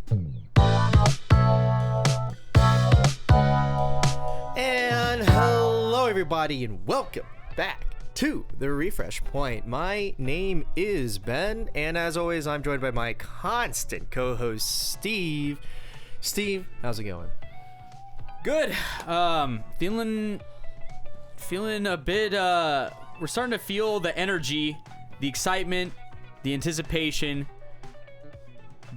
And hello everybody and welcome back to the Refresh Point. My name is Ben, and as always I'm joined by my constant co-host Steve. Steve, how's it going? Good. Feeling a bit we're starting to feel the energy, the excitement, the anticipation.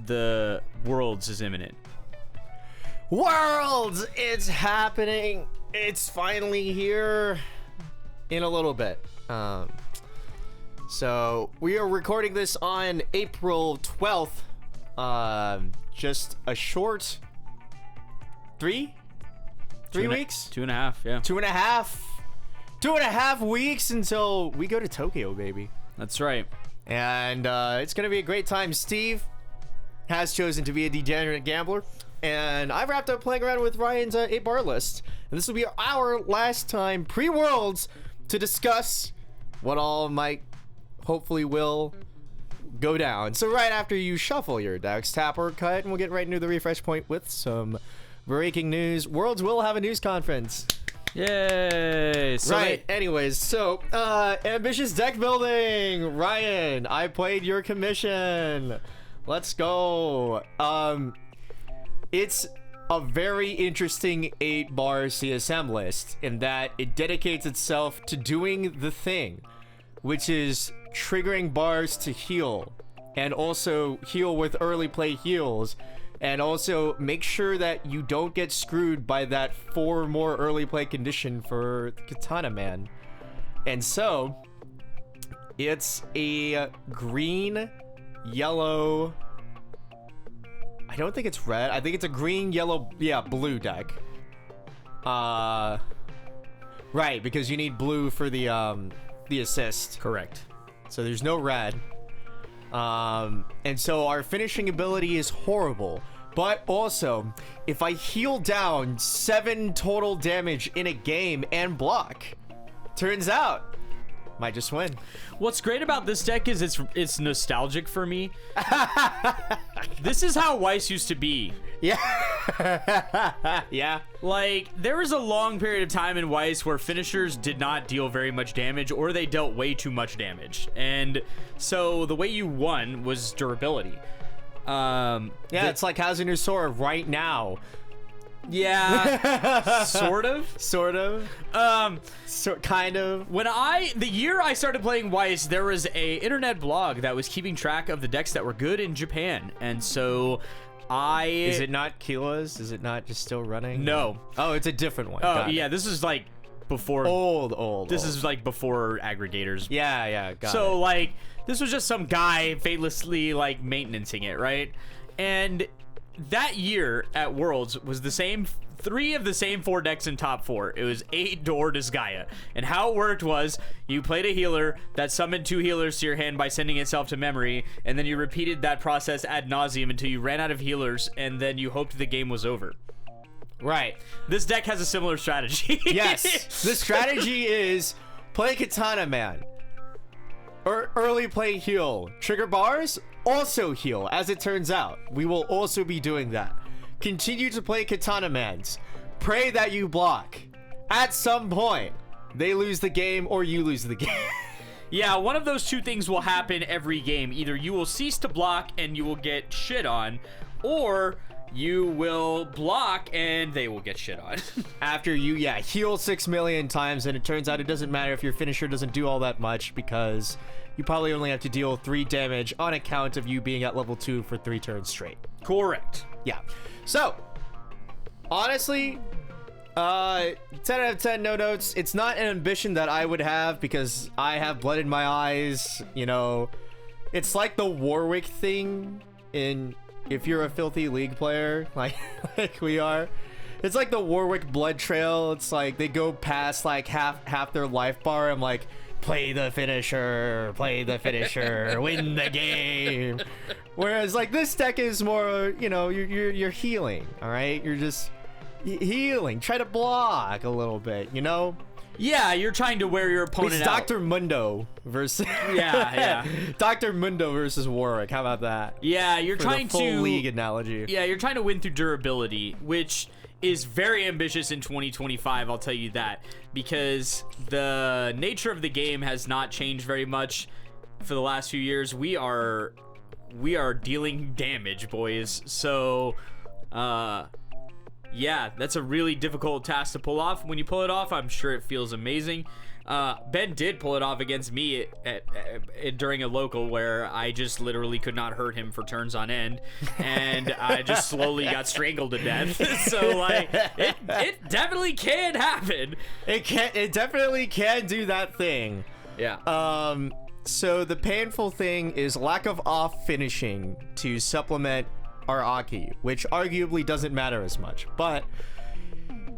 The Worlds is imminent. Worlds! It's happening. It's finally here in a little bit. So we are recording this on April 12th. Just a short three weeks? 2.5, yeah. 2.5 weeks until we go to Tokyo, baby. That's right. And it's going to be a great time. Steve has chosen to be a degenerate gambler, and I wrapped up playing around with Ryan's 8-bar list. And this will be our last time pre-Worlds to discuss what all might, hopefully will, go down. So right after you shuffle your decks, tap or cut, and we'll get right into the Refresh Point with some breaking news. Worlds will have a news conference. Yay! So Right, anyways, so, ambitious deck building! Ryan, I played your commission. Let's go. It's a very interesting 8-bar CSM list in that it dedicates itself to doing the thing, which is triggering bars to heal, and also heal with early play heals, and also make sure that you don't get screwed by that 4 more early play condition for Katana Man. And so it's a green, yellow, I don't think it's red, I think it's a green, yellow, yeah, blue deck. Right, because you need blue for the assist. Correct. So there's no red. And so our finishing ability is horrible. But also, if I heal down 7 total damage in a game and block, turns out, might just win. What's great about this deck is it's nostalgic for me. This is how Weiss used to be. Yeah. Yeah. Like, there was a long period of time in Weiss where finishers did not deal very much damage, or they dealt way too much damage. And so the way you won was durability. It's like Hazardous Sora right now. Yeah. Sort of. Kind of. The year I started playing Weiss, there was a internet blog that was keeping track of the decks that were good in Japan. And so Is it not Kila's? Is it not just still running? No. Oh, it's a different one. Oh, yeah, this is like before. This is like before aggregators. Yeah, got it. So, like, this was just some guy faithlessly, like, maintaining it, right? And that year at Worlds was the same, 3 of the same 4 decks in top 4. It was 8 Door Disgaea. And how it worked was you played a healer that summoned 2 healers to your hand by sending itself to memory, and then you repeated that process ad nauseum until you ran out of healers, and then you hoped the game was over. Right. This deck has a similar strategy. Yes. The strategy is play Katana Man. Or early play heal. Trigger bars, also heal. As it turns out, we will also be doing that. Continue to play Katana Mans. Pray that you block. At some point, they lose the game or you lose the game. Yeah, one of those 2 things will happen every game. Either you will cease to block and you will get shit on, or you will block and they will get shit on. After you, heal 6 million times, and it turns out it doesn't matter if your finisher doesn't do all that much, because you probably only have to deal 3 damage on account of you being at level 2 for 3 turns straight. Correct. Yeah. So, honestly, 10 out of 10, no notes. It's not an ambition that I would have because I have blood in my eyes, you know. It's like the Warwick thing in if you're a filthy League player, like we are. It's like the Warwick blood trail. It's like they go past like half their life bar. I'm like, play the finisher, win the game. Whereas like this deck is more, you know, you're healing, all right? You're just healing. Try to block a little bit, you know? Yeah, you're trying to wear your opponent It's out. Dr. Mundo versus Yeah. Dr. Mundo versus Warwick. How about that? Yeah, you're For trying the full to league analogy. Yeah, you're trying to win through durability, which is very ambitious in 2025, I'll tell you that, because the nature of the game has not changed very much for the last few years. We are dealing damage, boys. So yeah, that's a really difficult task to pull off. When you pull it off, I'm sure it feels amazing. Ben did pull it off against me during a local where I just literally could not hurt him for turns on end, and I just slowly got strangled to death. So like, it definitely can happen. It definitely can do that thing. Yeah. So the painful thing is lack of off finishing to supplement our Aki, which arguably doesn't matter as much. But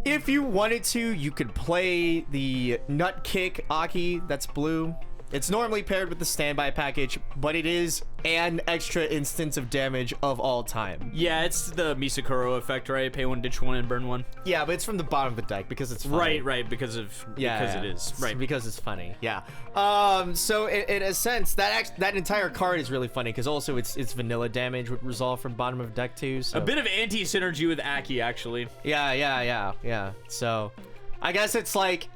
if you wanted to, you could play the Nut Kick Aki that's blue. It's normally paired with the standby package, but it is an extra instance of damage of all time. Yeah, it's the Misakuro effect, right? Pay one, ditch one, and burn one. Yeah, but it's from the bottom of the deck because it's funny. Right, because it is. Right. Because it's funny. Yeah. So in a sense, that entire card is really funny because also it's vanilla damage would resolve from bottom of deck too. So. A bit of anti-synergy with Aki, actually. Yeah. So I guess it's like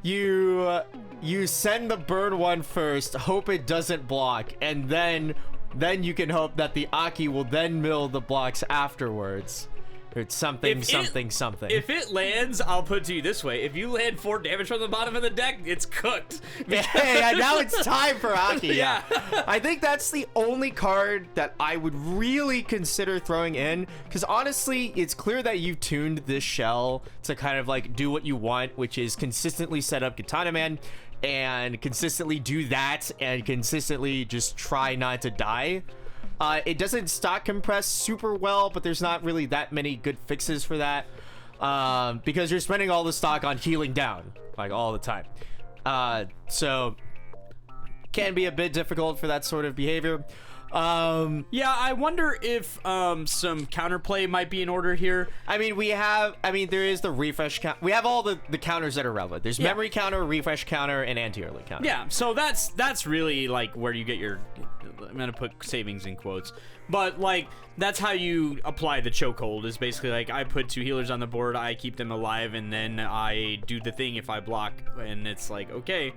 you send the burn one first, hope it doesn't block, and then you can hope that the Aki will then mill the blocks afterwards. It's something. If it lands, I'll put it to you this way. If you land 4 damage from the bottom of the deck, it's cooked. Yeah, now it's time for Aki. Yeah. I think that's the only card that I would really consider throwing in, because honestly, it's clear that you've tuned this shell to kind of like do what you want, which is consistently set up Katana Man and consistently do that and consistently just try not to die. It doesn't stock compress super well, but there's not really that many good fixes for that, because you're spending all the stock on healing down like all the time. So can be a bit difficult for that sort of behavior. Yeah, I wonder if some counterplay might be in order here. There is the refresh count. We have all the counters that are relevant. There's memory counter, refresh counter, and anti-early counter. Yeah, so that's really like where you get your, I'm gonna put savings in quotes, but like that's how you apply the chokehold, is basically like I put 2 healers on the board, I keep them alive, and then I do the thing if I block, and it's like, okay.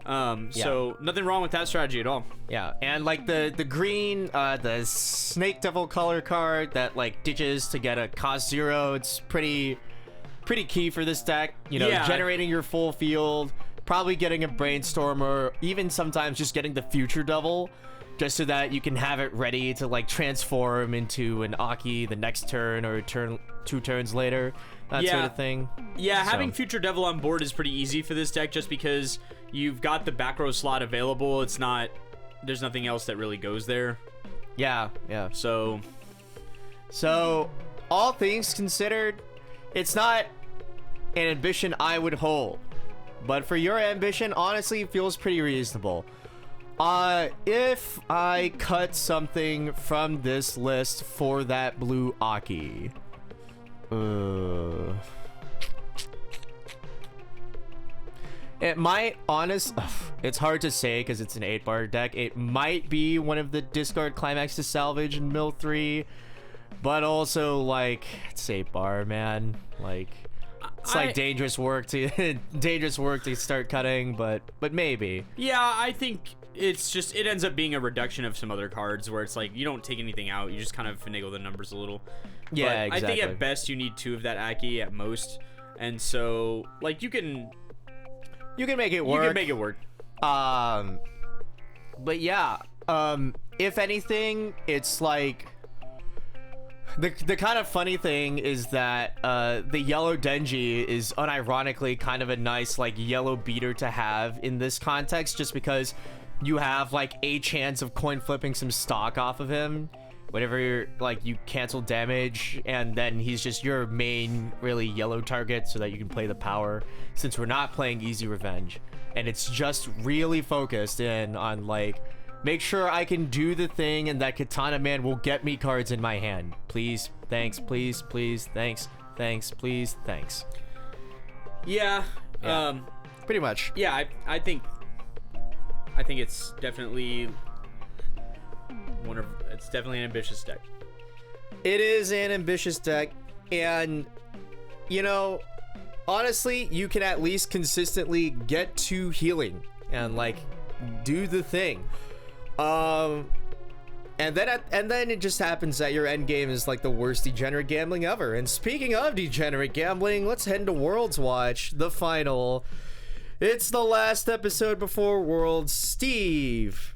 So nothing wrong with that strategy at all. Yeah, and like the green, the Snake Devil color card that like ditches to get a cost 0. It's pretty key for this deck. You know, generating your full field, probably getting a Brainstorm, or even sometimes just getting the Future Devil, just so that you can have it ready to like transform into an Aki the next turn or 2 turns later. That sort of thing. Yeah, having Future Devil on board is pretty easy for this deck just because you've got the back row slot available. There's nothing else that really goes there. Yeah. So all things considered, it's not an ambition I would hold, but for your ambition, honestly, it feels pretty reasonable. If I cut something from this list for that blue Aki, it might, it's hard to say because it's an 8-bar deck. It might be one of the discard Climax to salvage in Mill 3, but also like it's 8-bar, man. Like it's like dangerous work to start cutting, but maybe. Yeah, I think it ends up being a reduction of some other cards where it's like you don't take anything out, you just kind of finagle the numbers a little. Yeah, but exactly. I think at best you need 2 of that Aki at most, and so like you can make it work. You can make it work. But yeah, if anything, it's like the kind of funny thing is that the yellow Denji is unironically kind of a nice like yellow beater to have in this context, just because you have like a chance of coin flipping some stock off of him whenever you cancel damage, and then he's just your main really yellow target so that you can play the power, since we're not playing easy revenge, and it's just really focused in on like make sure I can do the thing and that Katana Man will get me cards in my hand. Please, thanks, please, thanks, please, thanks. Yeah. pretty much. Yeah, I think it's definitely it's definitely an ambitious deck. It is an ambitious deck, and you know, honestly, you can at least consistently get to healing and like do the thing. And then it just happens that your end game is like the worst degenerate gambling ever. And speaking of degenerate gambling, let's head into Worlds Watch, the final. It's the last episode before Worlds. Steve,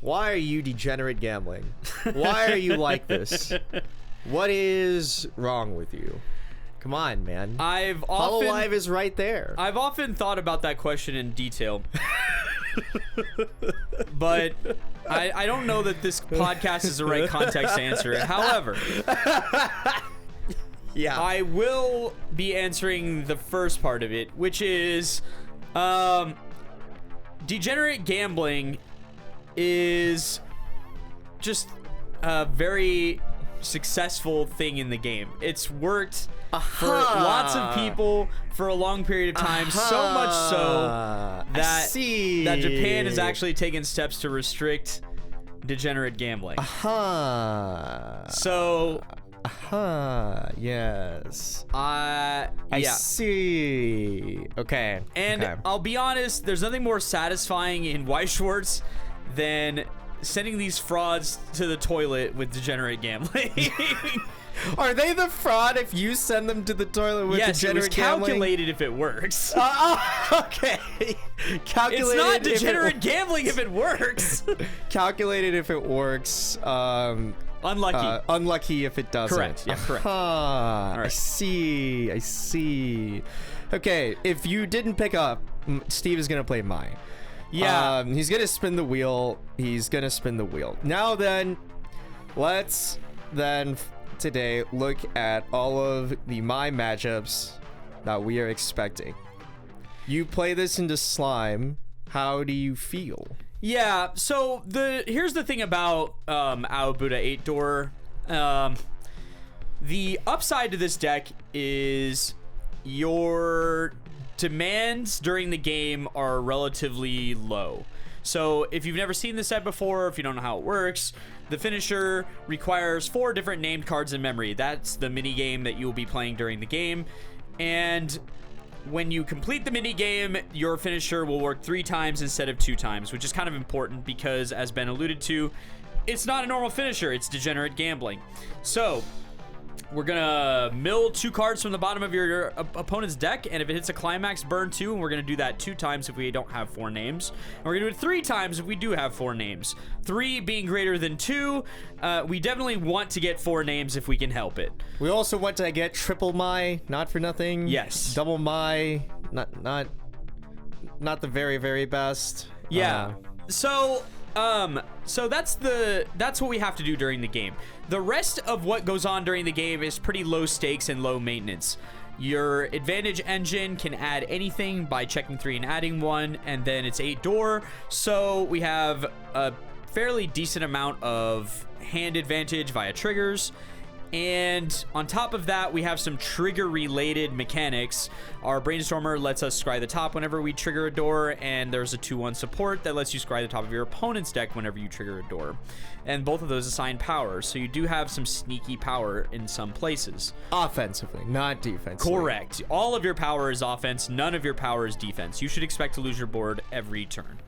why are you degenerate gambling? Why are you like this? What is wrong with you? Come on, man. Hololive is right there. I've often thought about that question in detail. But I don't know that this podcast is the right context to answer it. However, yeah, I will be answering the first part of it, which is degenerate gambling is just a very successful thing in the game. It's worked for lots of people for a long period of time, so much so that Japan has actually taken steps to restrict degenerate gambling. So yes, I see. Okay, and I'll be honest, there's nothing more satisfying in Weiss Schwarz than sending these frauds to the toilet with degenerate gambling. Are they the fraud if you send them to the toilet with degenerate gambling? Calculated if it works. Okay. Calculated. It's not degenerate gambling if it works. Calculated if it works. Unlucky. Unlucky if it doesn't. Correct. Yeah, correct. All right. I see. Okay, if you didn't pick up, Steve is gonna play mine. Yeah. He's gonna spin the wheel. Now then, let's today look at all of the my matchups that we are expecting. You play this into Slime. How do you feel? Yeah, so here's the thing about Aobuda 8 door. The upside to this deck is your demands during the game are relatively low. So if you've never seen this set before, if you don't know how it works, the finisher requires 4 different named cards in memory. That's the mini game that you will be playing during the game. And when you complete the mini game, your finisher will work 3 times instead of 2 times, which is kind of important because, as Ben alluded to, it's not a normal finisher, it's degenerate gambling. So we're gonna mill 2 cards from the bottom of your opponent's deck, and if it hits a climax, burn 2, and we're gonna do that 2 times if we don't have 4 names. And we're gonna do it 3 times if we do have 4 names. 3 being greater than 2. We definitely want to get 4 names if we can help it. We also want to get triple my, not for nothing. Yes. Double my, not the very, very best. Yeah. So that's what we have to do during the game. The rest of what goes on during the game is pretty low stakes and low maintenance. Your advantage engine can add anything by checking 3 and adding 1, and then it's 8 door. So we have a fairly decent amount of hand advantage via triggers. And on top of that, we have some trigger-related mechanics. Our Brainstormer lets us scry the top whenever we trigger a door, and there's a 2/1 support that lets you scry the top of your opponent's deck whenever you trigger a door. And both of those assign power, so you do have some sneaky power in some places. Offensively, not defensively. Correct. All of your power is offense, none of your power is defense. You should expect to lose your board every turn.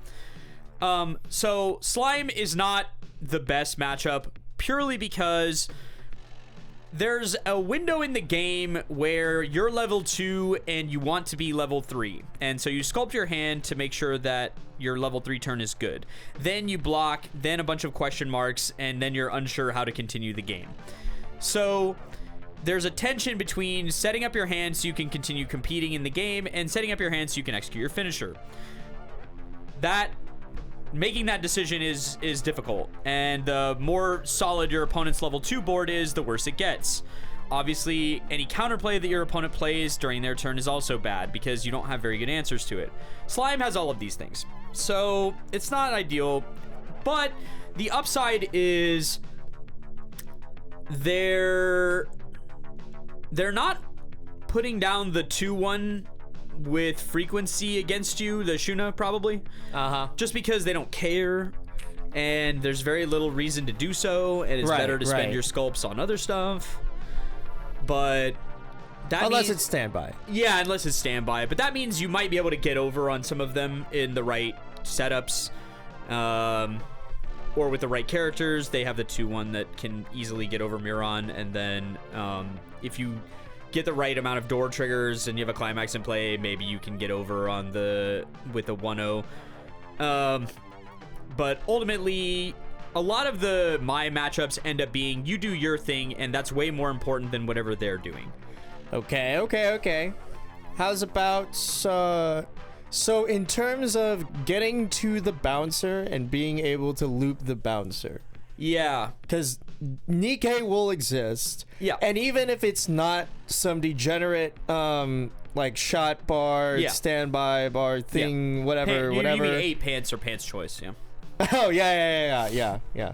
So Slime is not the best matchup, purely because there's a window in the game where you're level 2 and you want to be level 3. And so you sculpt your hand to make sure that your level 3 turn is good. Then you block, then a bunch of question marks, and then you're unsure how to continue the game. So there's a tension between setting up your hand so you can continue competing in the game and setting up your hand so you can execute your finisher. Making that decision is difficult, and the more solid your opponent's level 2 board is, the worse it gets. Obviously, any counterplay that your opponent plays during their turn is also bad because you don't have very good answers to it. Slime has all of these things, so it's not ideal, but the upside is they're not putting down the 2/1 with frequency against you, the Shuna probably. Uh-huh. Just because they don't care, and there's very little reason to do so, and it's better to spend your sculpts on other stuff. But that unless it's standby. Yeah, unless it's standby. But that means you might be able to get over on some of them in the right setups. Or with the right characters. They have the 2-1 that can easily get over Miron, and then if you get the right amount of door triggers and you have a climax in play, maybe you can get over on with a 1-0. But ultimately, a lot of my matchups end up being you do your thing, and that's way more important than whatever they're doing. Okay. How's about so in terms of getting to the bouncer and being able to loop the bouncer? Yeah. Because Nikkei will exist. Yeah. And even if it's not some degenerate like shot bar, standby bar thing, whatever. You mean 8 pants or pants choice, yeah. Oh, yeah.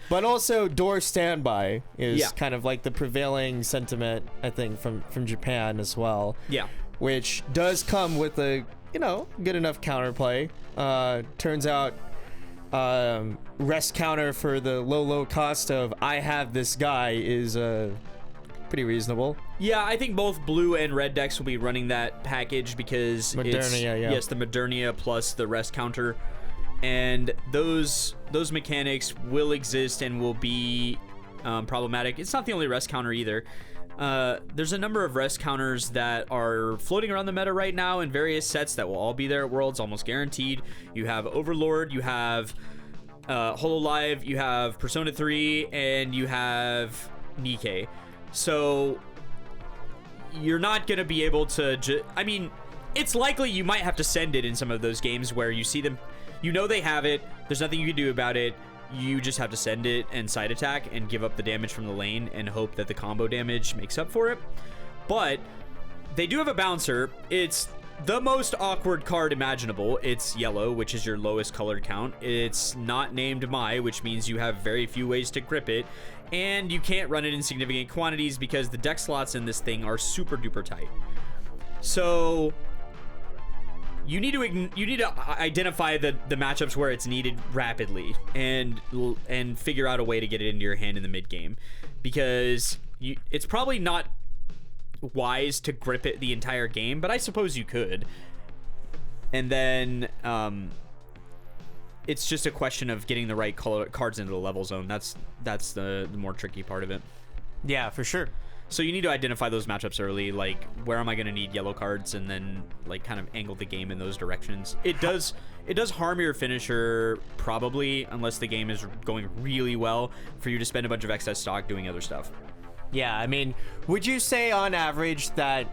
But also door standby is kind of like the prevailing sentiment, I think, from Japan as well. Yeah. Which does come with a, good enough counterplay. Turns out rest counter for the low cost of I have this guy is pretty reasonable. Yeah, I think both blue and red decks will be running that package because Modernia, yes, the Modernia plus the rest counter. And those mechanics will exist and will be problematic. It's not the only rest counter either. There's a number of rest counters that are floating around the meta right now in various sets that will all be there at Worlds, almost guaranteed. You have Overlord, you have HoloLive, you have Persona 3, and you have Nikkei. So you're not going to be able to... it's likely you might have to send it in some of those games where you see them... they have it, there's nothing you can do about it. You just have to send it and side attack and give up the damage from the lane and hope that the combo damage makes up for it. But they do have a bouncer. It's the most awkward card imaginable. It's yellow, which is your lowest colored count. It's not named Mai, which means you have very few ways to grip it. And you can't run it in significant quantities because the deck slots in this thing are super duper tight. So... You need to identify the matchups where it's needed rapidly and figure out a way to get it into your hand in the mid game, because it's probably not wise to grip it the entire game, but I suppose you could. And then it's just a question of getting the right cards into the level zone. That's the more tricky part of it. Yeah, for sure. So you need to identify those matchups early, like where am I going to need yellow cards, and then like kind of angle the game in those directions. It does harm your finisher probably, unless the game is going really well, for you to spend a bunch of excess stock doing other stuff. Yeah, would you say on average that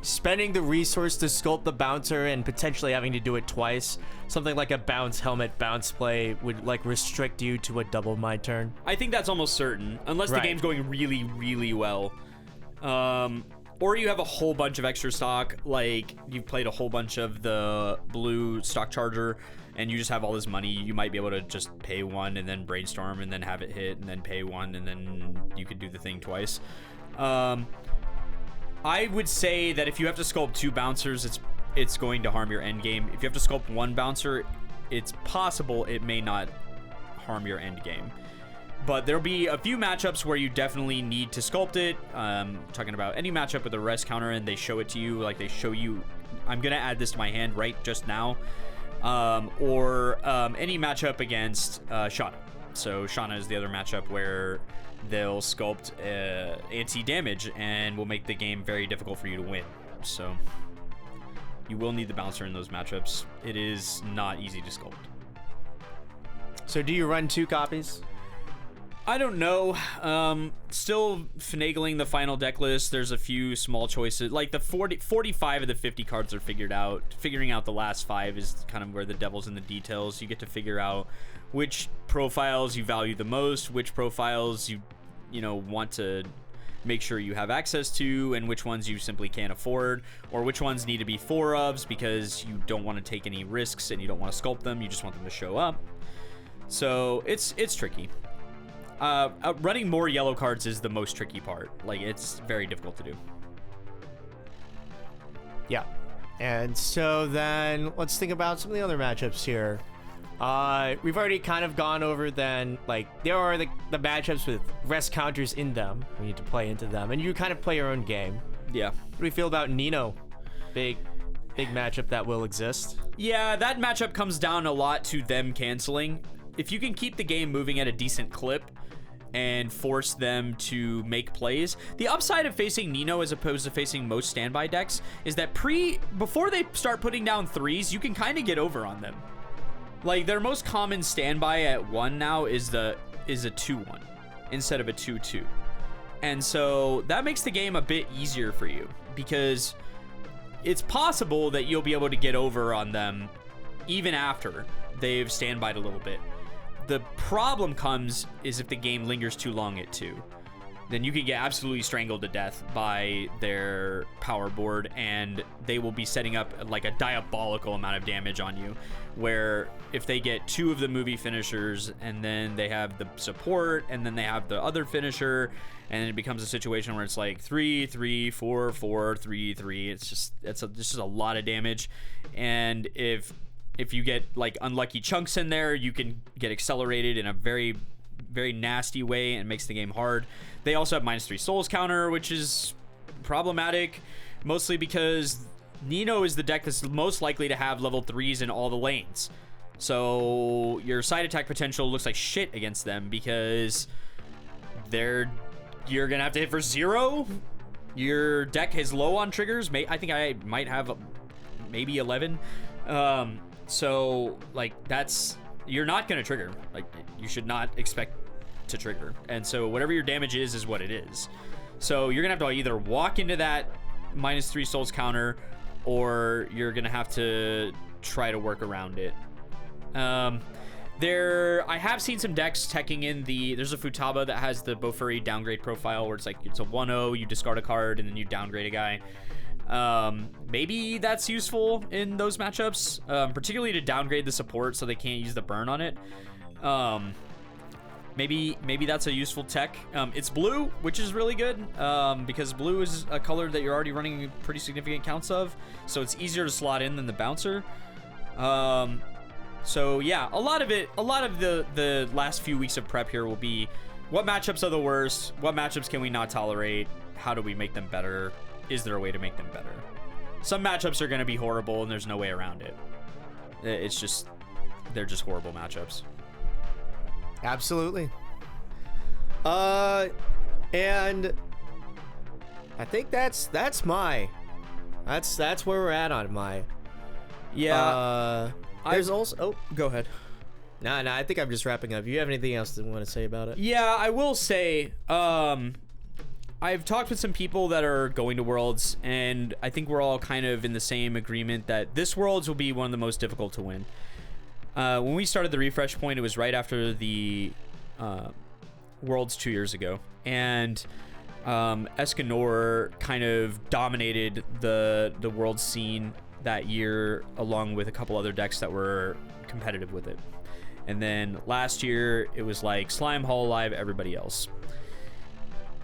spending the resource to sculpt the bouncer and potentially having to do it twice, something like a bounce helmet bounce play, would like restrict you to a double my turn? I think that's almost certain, unless the game's going really, really well. Or you have a whole bunch of extra stock, like you've played a whole bunch of the blue stock charger and you just have all this money. You might be able to just pay one and then brainstorm and then have it hit and then pay one and then you could do the thing twice. I would say that if you have to sculpt 2 bouncers, it's going to harm your end game. If you have to sculpt 1 bouncer, it's possible it may not harm your end game. But there'll be a few matchups where you definitely need to sculpt it. Talking about any matchup with a rest counter and they show it to you, like they show you, I'm going to add this to my hand right just now. Or any matchup against Shauna. So Shauna is the other matchup where they'll sculpt anti-damage and will make the game very difficult for you to win. So you will need the bouncer in those matchups. It is not easy to sculpt. So do you run 2 copies? I don't know. Still finagling the final deck list. There's a few small choices. Like the 45 of the 50 cards are figured out. Figuring out the last 5 is kind of where the devil's in the details. You get to figure out which profiles you value the most, which profiles you want to make sure you have access to, and which ones you simply can't afford, or which ones need to be 4-ofs because you don't want to take any risks and you don't want to sculpt them. You just want them to show up. So it's tricky. Running more yellow cards is the most tricky part. Like, it's very difficult to do. Yeah. And so then let's think about some of the other matchups here. We've already kind of gone over then, like, there are the matchups with rest counters in them. We need to play into them, and you kind of play your own game. Yeah. What do we feel about Nino? Big matchup that will exist. Yeah, that matchup comes down a lot to them canceling. If you can keep the game moving at a decent clip and force them to make plays. The upside of facing Nino as opposed to facing most standby decks is that before they start putting down threes, you can kind of get over on them. Like, their most common standby at 1 now is a 2-1 instead of a 2-2. And so that makes the game a bit easier for you, because it's possible that you'll be able to get over on them even after they've standbyed a little bit. The problem comes is if the game lingers too long at 2. Then you can get absolutely strangled to death by their power board, and they will be setting up like a diabolical amount of damage on you, where if they get 2 of the movie finishers and then they have the support and then they have the other finisher, and it becomes a situation where it's like 3 3 4 4 3 3. It's just a lot of damage. And if you get like unlucky chunks in there, you can get accelerated in a very, very nasty way, and it makes the game hard. They also have -3 souls counter, which is problematic, mostly because Nino is the deck that's most likely to have level 3s in all the lanes. So your side attack potential looks like shit against them, because you're gonna have to hit for 0. Your deck is low on triggers. I think I might have maybe 11. So like you're not gonna trigger. Like, you should not expect to trigger, and so whatever your damage is what it is. So you're gonna have to either walk into that -3 souls counter, or you're gonna have to try to work around it. I have seen some decks teching in there's a Futaba that has the Bofuri downgrade profile, where it's like it's a 1-0, you discard a card and then you downgrade a guy. Maybe that's useful in those matchups, particularly to downgrade the support so they can't use the burn on it. Maybe that's a useful tech. It's blue, which is really good, because blue is a color that you're already running pretty significant counts of, so it's easier to slot in than the bouncer. So yeah, a lot of the last few weeks of prep here will be what matchups are the worst, what matchups can we not tolerate, how do we make them better, is there a way to make them better? Some matchups are going to be horrible and there's no way around it. They're just horrible matchups. Absolutely. And I think that's where we're at on my. Yeah. There's also. Oh, go ahead. No, I think I'm just wrapping up. You have anything else to want to say about it? Yeah, I will say. I've talked with some people that are going to Worlds, and I think we're all kind of in the same agreement that this Worlds will be one of the most difficult to win. When we started the refresh point, it was right after the Worlds 2 years ago, and Escanor kind of dominated the World scene that year, along with a couple other decks that were competitive with it. And then last year, it was like Slime, Hololive, everybody else.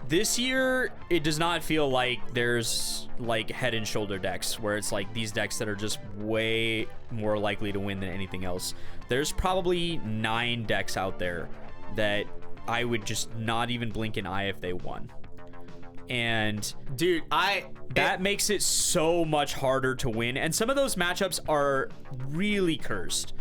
This year, it does not feel like there's like head and shoulder decks where it's like these decks that are just way more likely to win than anything else. There's probably 9 decks out there that I would just not even blink an eye if they won. And dude, that makes it so much harder to win. And some of those matchups are really cursed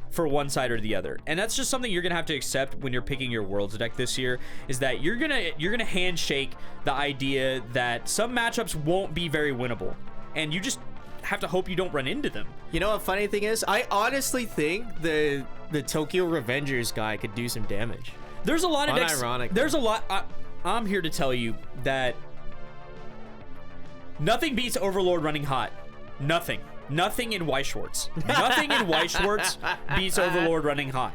for one side or the other, and that's just something you're gonna have to accept when you're picking your Worlds deck this year, is that you're gonna handshake the idea that some matchups won't be very winnable, and you just have to hope you don't run into them. You know what funny thing is, I honestly think the Tokyo Revengers guy could do some damage. There's a lot of decks. Unironic. There's a lot. I'm here to tell you that nothing beats Overlord running hot. Nothing in Weiss Schwarz. Nothing in Weiss Schwarz beats Overlord running hot.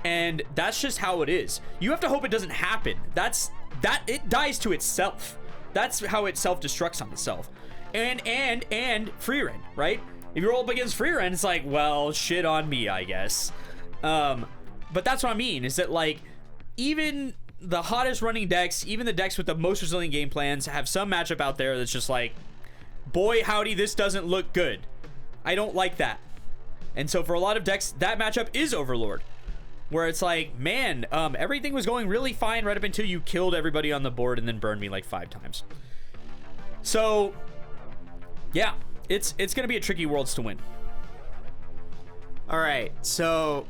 And that's just how it is. You have to hope it doesn't happen. It dies to itself. That's how it self-destructs on itself. And free run, right? If you roll up against free run, it's like, well, shit on me, I guess. But that's what I mean, is that like, even the hottest running decks, even the decks with the most resilient game plans, have some matchup out there that's just like, boy howdy, this doesn't look good. I don't like that. And so for a lot of decks, that matchup is Overlord. Where it's like, man, everything was going really fine right up until you killed everybody on the board and then burned me like 5 times. So, yeah, it's going to be a tricky Worlds to win. All right, so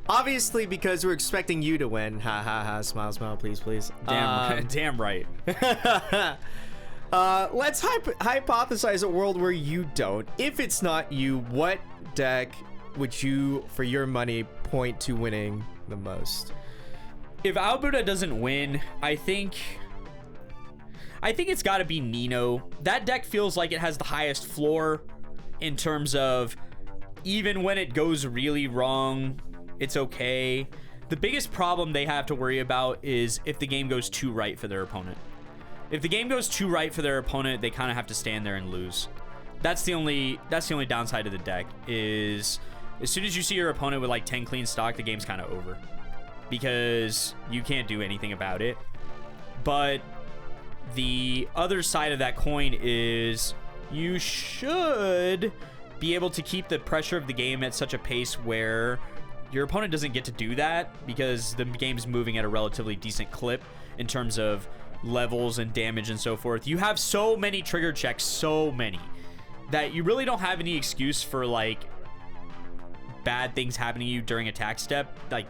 obviously because we're expecting you to win, ha ha ha, smile, smile, please, please. Damn right. Let's hypothesize a world where you don't. If it's not you, what deck would you, for your money, point to winning the most? If Alberta doesn't win, I think it's got to be Nino. That deck feels like it has the highest floor in terms of even when it goes really wrong, it's okay. The biggest problem they have to worry about is if the game goes too right for their opponent. If the game goes too right for their opponent, they kind of have to stand there and lose. That's the only downside of the deck is as soon as you see your opponent with like 10 clean stock, the game's kind of over because you can't do anything about it. But the other side of that coin is you should be able to keep the pressure of the game at such a pace where your opponent doesn't get to do that because the game's moving at a relatively decent clip in terms of levels and damage and so forth. You have so many trigger checks, so many, that you really don't have any excuse for like bad things happening to you during attack step. Like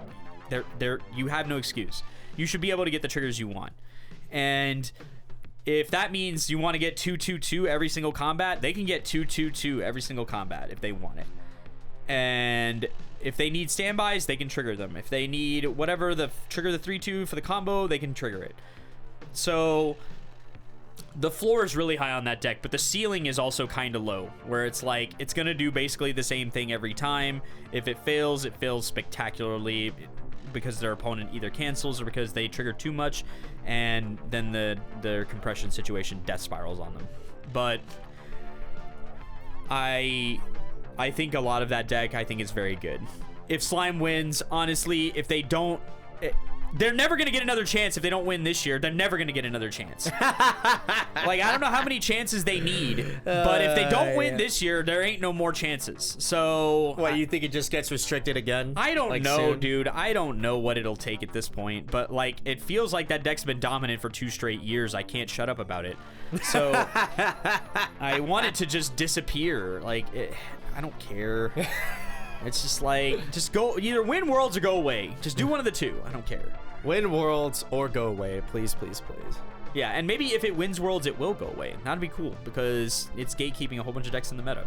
you have no excuse. You should be able to get the triggers you want. And if that means you want to get 2-2-2 every single combat, they can get 2-2-2 every single combat if they want it. And if they need standbys, they can trigger them. If they need whatever, trigger the 3-2 for the combo, they can trigger it. So the floor is really high on that deck, but the ceiling is also kind of low, where it's like it's going to do basically the same thing every time. If it fails spectacularly because their opponent either cancels or because they trigger too much, and then their compression situation death spirals on them. But I think a lot of that deck, I think is very good. If Slime wins, honestly, if they don't, they're never going to get another chance. If they don't win this year, they're never going to get another chance. Like, I don't know how many chances they need, but if they don't win this year, there ain't no more chances. So what, you think it just gets restricted again? I don't like know, soon? dude. I don't know what it'll take at this point, but like it feels like that deck's been dominant for 2 straight years. I can't shut up about it. So I want it to just disappear. Like I don't care. It's just like, just go, either win Worlds or go away. Just do one of the two. I don't care. Win Worlds or go away, please, please, please. Yeah, and maybe if it wins Worlds, it will go away. That'd be cool because it's gatekeeping a whole bunch of decks in the meta.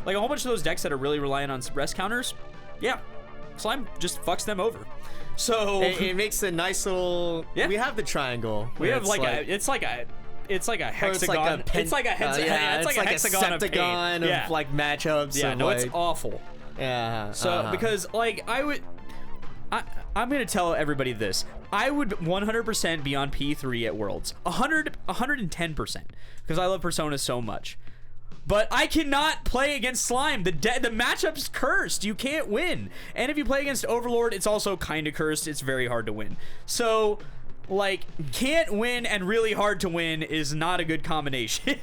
Like a whole bunch of those decks that are really reliant on rest counters. Yeah, Slime just fucks them over. So it makes a nice little. Yeah. We have the triangle. We have like a. It's like a hexagon. It's like a hexagon of like matchups. Yeah, no, like, it's awful. Yeah. So because like I'm gonna tell everybody this. I would 100% be on P3 at Worlds. 110% because I love Persona so much. But I cannot play against Slime. The matchup's cursed. You can't win. And if you play against Overlord, it's also kind of cursed. It's very hard to win. So, like, can't win and really hard to win is not a good combination.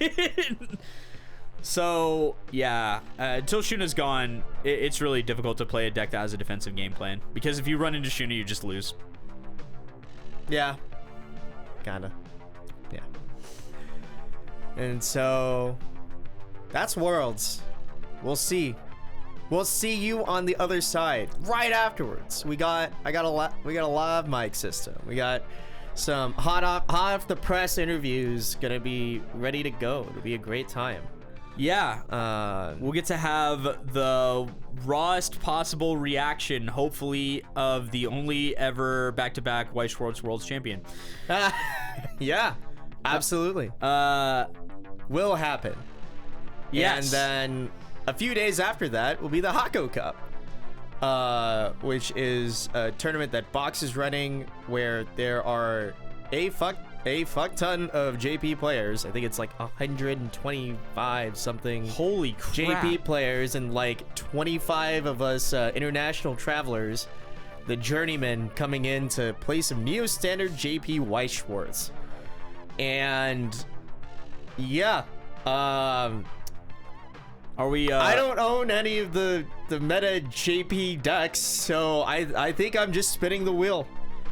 So, yeah, until Shuna's gone, it's really difficult to play a deck that has a defensive game plan. Because if you run into Shuna, you just lose. Yeah. Kinda. Yeah. And so, that's Worlds. We'll see. We'll see you on the other side right afterwards. We got a live mic system. We got some hot off the press interviews gonna be ready to go. It'll be a great time. Yeah, we'll get to have the rawest possible reaction, hopefully, of the only ever back-to-back Weiss Schwarz World's Champion. Yeah, absolutely. Will happen. Yes. And then a few days after that will be the Hako Cup, which is a tournament that Box is running where there are a fuck ton of JP players. I think it's like 125 something. Holy crap. JP players and like 25 of us international travelers, the journeymen coming in to play some Neo Standard JP Weiss Schwarz. And yeah, Are we? I don't own any of the meta JP decks, so I think I'm just spinning the wheel.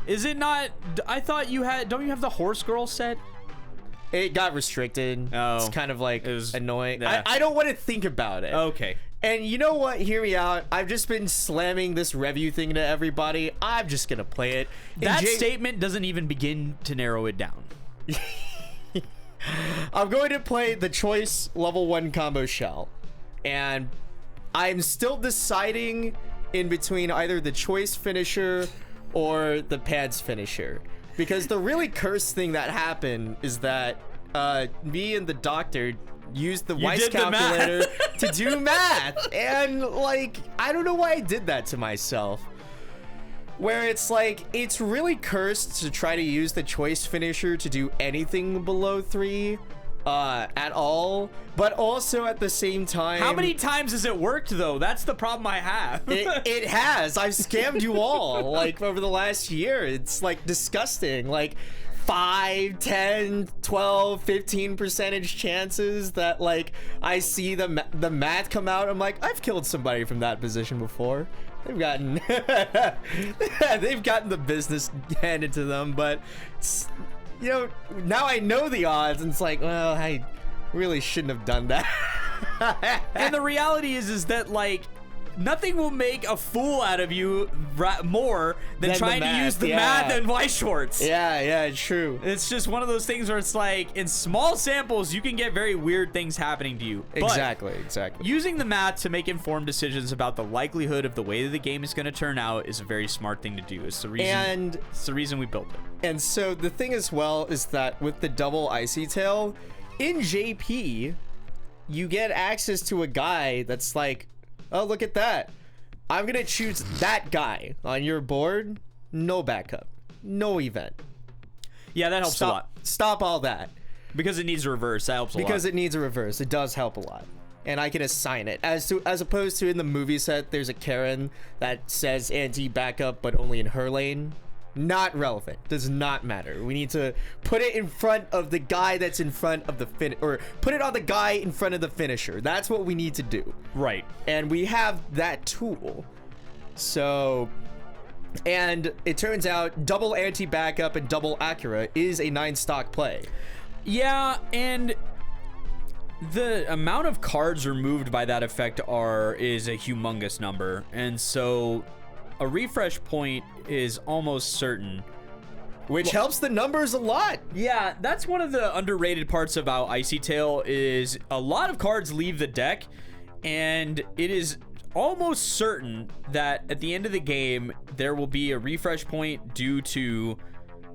Is it not? I thought you had. Don't you have the Horse Girl set? It got restricted. Oh, it's kind of like annoying. Yeah. I don't want to think about it. Okay. And you know what? Hear me out. I've just been slamming this review thing to everybody. I'm just gonna play it. That statement doesn't even begin to narrow it down. I'm going to play the Choice level 1 combo shell, and I'm still deciding in between either the Choice finisher or the Pads finisher, because the really cursed thing that happened is that me and the doctor used the Weiss calculator to do math, and like I don't know why I did that to myself. Where it's like, it's really cursed to try to use the Choice finisher to do anything below 3 at all, but also at the same time... How many times has it worked, though? That's the problem I have. It has. I've scammed you all, like, over the last year. It's, like, disgusting. Like, 5, 10, 12, 15% chances that, like, I see the math come out. I'm like, I've killed somebody from that position before. They've gotten the business handed to them, but it's, you know, now I know the odds, and it's like, well, I really shouldn't have done that. And the reality is that like nothing will make a fool out of you more than trying to use the math and Weiss Schwarz. Yeah, true. It's just one of those things where it's like, in small samples, you can get very weird things happening to you. Exactly. Using the math to make informed decisions about the likelihood of the way that the game is going to turn out is a very smart thing to do. It's the reason we built it. And so the thing as well is that with the double Icy Tail, in JP, you get access to a guy that's like, oh, look at that. I'm going to choose that guy on your board. No backup. No event. Yeah, that helps a lot. Stop all that. Because it needs a reverse. That helps a lot. Because it needs a reverse. It does help a lot. And I can assign it. As opposed to in the movie set, there's a Karen that says anti-backup, but only in her lane. Not relevant. Does not matter. We need to put it in front of the guy that's in front of the or put it on the guy in front of the finisher. That's what we need to do. Right. And we have that tool. So, and it turns out double anti-backup and double Acura is a 9-stock play. Yeah, and the amount of cards removed by that effect is a humongous number. And so a refresh point is almost certain, which helps the numbers a lot. Yeah, that's one of the underrated parts about Icy Tail is a lot of cards leave the deck, and it is almost certain that at the end of the game there will be a refresh point due to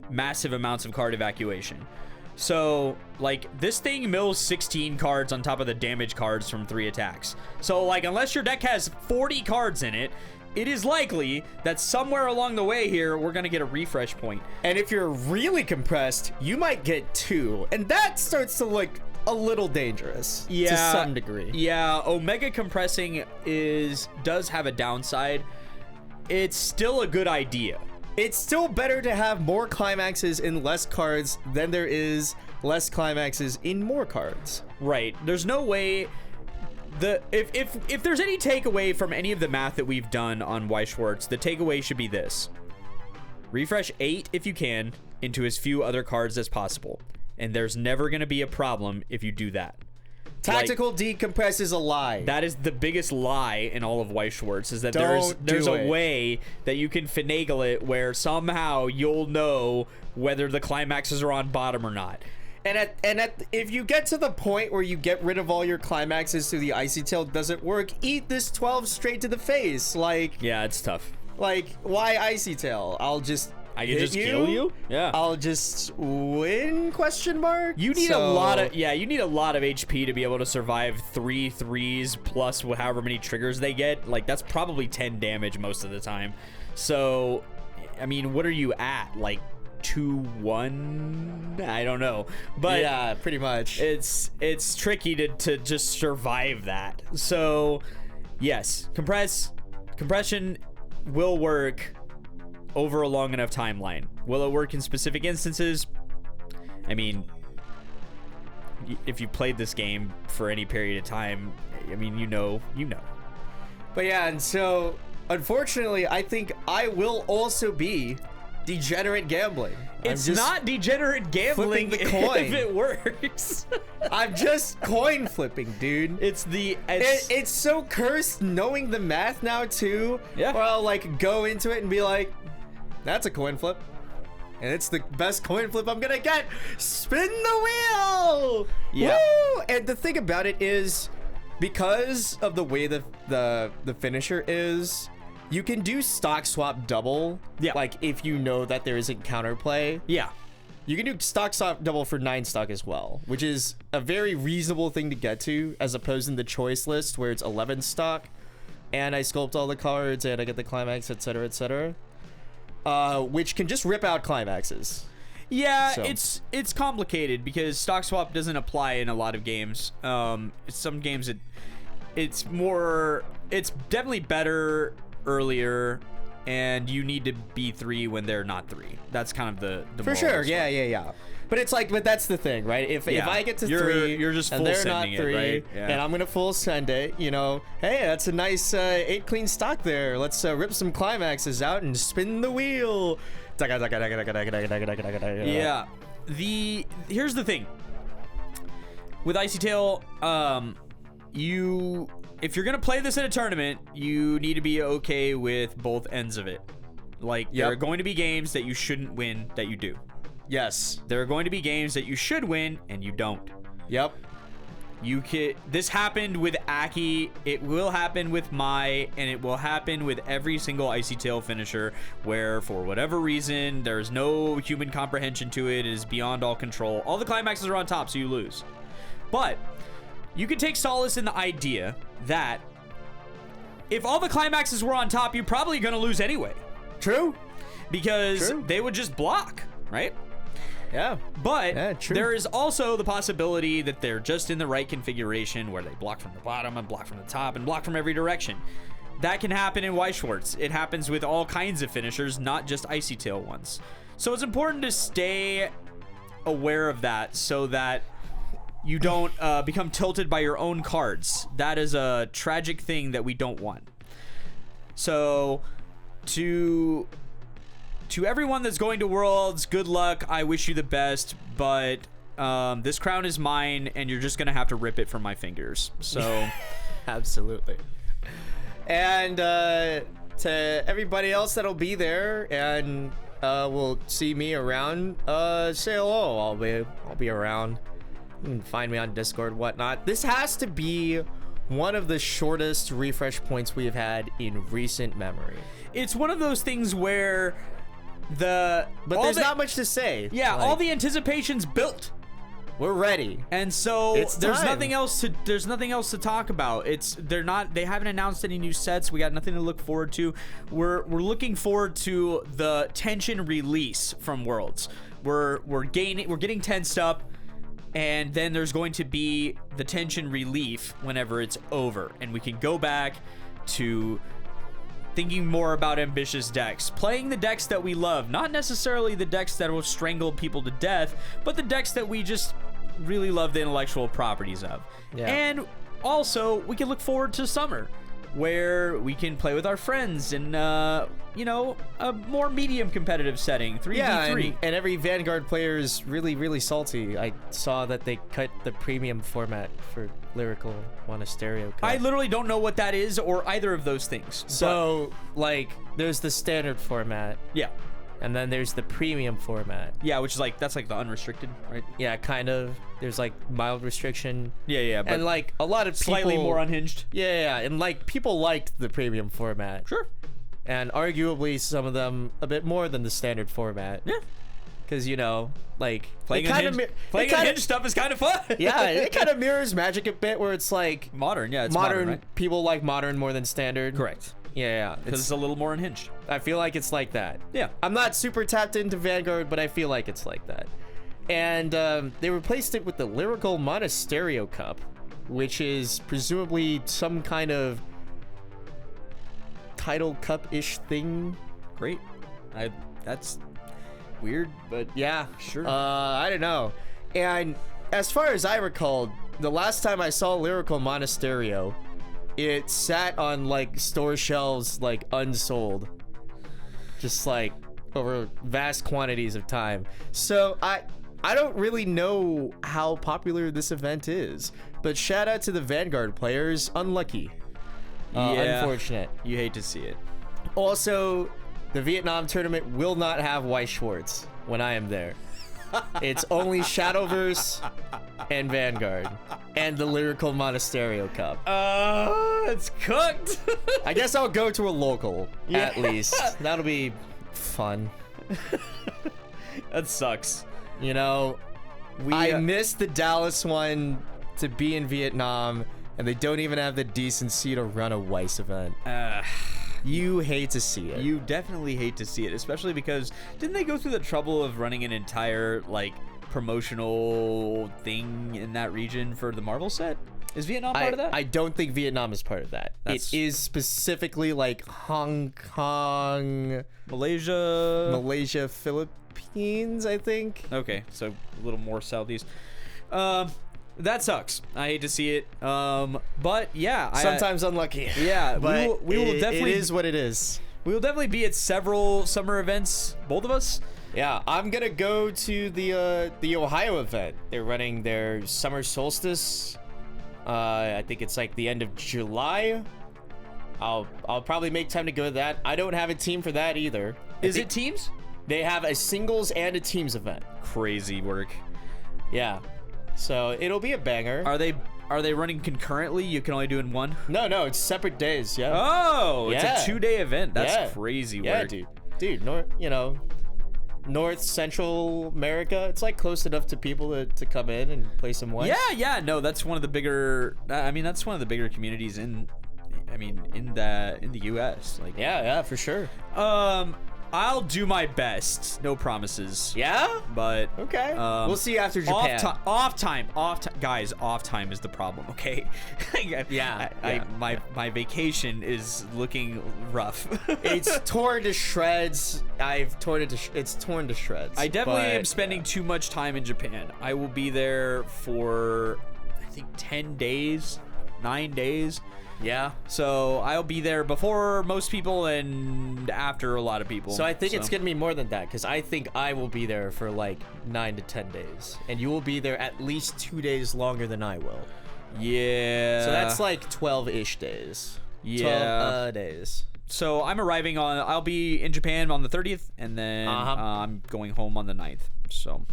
massive amounts of card evacuation. So like this thing mills 16 cards on top of the damage cards from 3 attacks. So like unless your deck has 40 cards in it, it is likely that somewhere along the way here, we're going to get a refresh point. And if you're really compressed, you might get 2. And that starts to look a little dangerous to some degree. Yeah, Omega compressing does have a downside. It's still a good idea. It's still better to have more climaxes in less cards than there is less climaxes in more cards. Right. There's no way... If there's any takeaway from any of the math that we've done on Weiss Schwarz, the takeaway should be this: refresh 8 if you can into as few other cards as possible, and there's never going to be a problem if you do that. Tactical decompress is a lie. That is the biggest lie in all of Weiss Schwarz, is that there's a way that you can finagle it where somehow you'll know whether the climaxes are on bottom or not. And if you get to the point where you get rid of all your climaxes through the Icy Tail doesn't work, eat this 12 straight to the face. Like, yeah, it's tough. Like, why Icy Tail? I can just kill you? Yeah. I'll just win? Question mark. You need a lot of HP to be able to survive 3 3s plus however many triggers they get. Like that's probably 10 damage most of the time. So, I mean, what are you at? Like 2-1? I don't know, but yeah, pretty much. It's tricky to just survive that. So yes, compression will work over a long enough timeline. Will it work in specific instances? I mean, if you played this game for any period of time, I mean, you know. But yeah, and so unfortunately, I think I will also be degenerate gambling. It's not degenerate gambling flipping the coin. if it works. I'm just coin flipping, dude. It's so cursed knowing the math now too. Yeah. Where I'll like go into it and be like, that's a coin flip. And it's the best coin flip I'm gonna get. Spin the wheel! Yeah. Woo! And the thing about it is, because of the way the finisher is, you can do stock swap double. Yeah. Like if you know that there isn't counterplay. Yeah. You can do stock swap double for 9 stock as well, which is a very reasonable thing to get to, as opposed in the choice list where it's 11 stock, and I sculpt all the cards and I get the climax, etc., etc. Which can just rip out climaxes. Yeah, So. it's complicated because stock swap doesn't apply in a lot of games. Some games it's definitely better earlier, and you need to be 3 when they're not 3. That's kind of the For moral sure, of the story. yeah. But it's like, but that's the thing, right? If I get to 3, you're just and full they're not sending it, 3, right? Yeah. and I'm gonna full send it, you know, hey, that's a nice 8 clean stock there. Let's rip some climaxes out and spin the wheel. Yeah. Here's the thing. With Icy Tail, if you're gonna play this in a tournament, you need to be okay with both ends of it. Like, there are going to be games that you shouldn't win that you do. Yes. There are going to be games that you should win and you don't. Yep. This happened with Aki, it will happen with Mai, and it will happen with every single Icy Tail finisher where, for whatever reason, there's no human comprehension to it. It is beyond all control. All the climaxes are on top, so you lose. But you can take solace in the idea that if all the climaxes were on top, you're probably going to lose anyway. True. Because True. they would just block, right? Yeah. But Yeah, true. there is also the possibility that they're just in the right configuration where they block from the bottom and block from the top and block from every direction. That can happen in Weiss Schwarz. It happens with all kinds of finishers, not just Icy Tail ones. So it's important to stay aware of that so that you don't become tilted by your own cards. That is a tragic thing that we don't want. So to everyone that's going to Worlds, good luck. I wish you the best, but this crown is mine, and you're just gonna have to rip it from my fingers. So, Absolutely. And to everybody else that'll be there and will see me around, say hello. I'll be around. You can find me on Discord, whatnot. This has to be one of the shortest refresh points we've had in recent memory. it's one of those things where But there's not much to say. Yeah, Like, all the anticipation's built. we're ready. And so It's there's time. nothing else to talk about. They haven't announced any new sets. We got nothing to look forward to. We're looking forward to the tension release from Worlds. We're getting tensed up, and then there's going to be the tension relief whenever it's over, and we can go back to thinking more about ambitious decks, playing the decks that we love, not necessarily the decks that will strangle people to death, but the decks that we just really love the intellectual properties of. Yeah. And also, we can look forward to summer, where we can play with our friends in, a more medium competitive setting, 3v3. Yeah, and every Vanguard player is really, really salty. I saw that they cut the premium format for Lyrical Monasterio Cup. I literally don't know what that is or either of those things. So, like, there's the standard format, Yeah. and then there's the premium format. Yeah, which is that's like the unrestricted, right? Yeah, kind of. There's, like, mild restriction. Yeah, but And, like, a lot of people... slightly more unhinged. Yeah, and, like, people liked the premium format. Sure. And arguably some of them a bit more than the standard format. Yeah. Because, like... Playing it unhinged stuff is kind of fun. Yeah, it kind of mirrors Magic a bit, where it's like... Modern, yeah, it's modern, right? people like modern more than standard. Correct. Yeah. Because it's a little more unhinged. I feel like it's like that. Yeah. I'm not super tapped into Vanguard, but I feel like it's like that. And they replaced it with the Lyrical Monasterio Cup, which is presumably some kind of title cup-ish thing. Great. That's weird, but Yeah. sure. I don't know. And as far as I recall, the last time I saw Lyrical Monasterio, it sat on like store shelves like unsold, just like over vast quantities of time. So I don't really know how popular this event is, but shout out to the Vanguard players. Unlucky. Unfortunate. You hate to see it. Also, the Vietnam tournament will not have Weiss Schwarz when I am there. It's only Shadowverse and Vanguard and the Lyrical Monasterio Cup. It's cooked. I guess I'll go to a local at least. That'll be fun. That sucks. You know, I missed the Dallas one to be in Vietnam, and they don't even have the decency to run a Weiss event. You hate to see it. You definitely hate to see it, especially because didn't they go through the trouble of running an entire like promotional thing in that region for the Marvel set? Is Vietnam part of that? I don't think Vietnam is part of that. It is specifically like Hong Kong, Malaysia, Philippines, I think. Okay, so a little more southeast. That sucks. I hate to see it. But yeah, sometimes unlucky. Yeah, but we will definitely. It is what it is. We will definitely be at several summer events, both of us. Yeah, I'm gonna go to the Ohio event. They're running their summer solstice. I think it's like the end of July. I'll probably make time to go to that. I don't have a team for that either. Is it teams? They have a singles and a teams event. Crazy work. Yeah. So it'll be a banger. Are they running concurrently? You can only do in one? No, it's separate days. Yeah. Oh, yeah. It's a 2-day event. That's crazy work. Yeah, dude, North Central America. It's like close enough to people to come in and play some Weiss. Yeah. No, that's one of the bigger. I mean, that's one of the bigger communities in the U.S. Like, yeah, for sure. I'll do my best. No promises. Yeah? But okay. We'll see after Japan. Off time. Guys, off time is the problem, okay? My vacation is looking rough. It's torn to shreds. It's torn to shreds. I definitely am spending too much time in Japan. I will be there for I think 10 days, 9 days. Yeah. So I'll be there before most people and after a lot of people. So I think it's gonna be more than that, because I think I will be there for like 9 to 10 days, and you will be there at least 2 days longer than I will. Yeah. So that's like 12-ish days. Yeah. 12 days. So I'll be in Japan on the 30th, and then I'm going home on the 9th. So.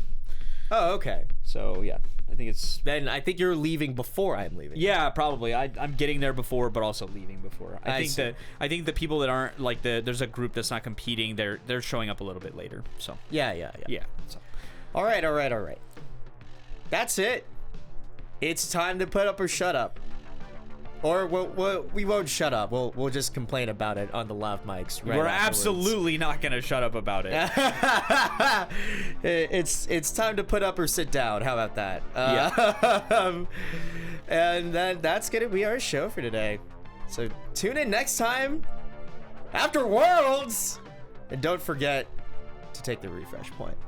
Oh, okay. So yeah, I think you're leaving before I'm leaving. Yeah, probably. I'm getting there before, but also leaving before. I think the people that aren't like there's a group that's not competing. They're showing up a little bit later. So yeah. So. All right. That's it. It's time to put up or shut up. Or we won't shut up. We'll just complain about it on the lav mics. Right. We're afterwards. Absolutely not gonna shut up about it. It's time to put up or sit down. How about that? And then that's gonna be our show for today. So tune in next time after Worlds, and don't forget to take the refresh point.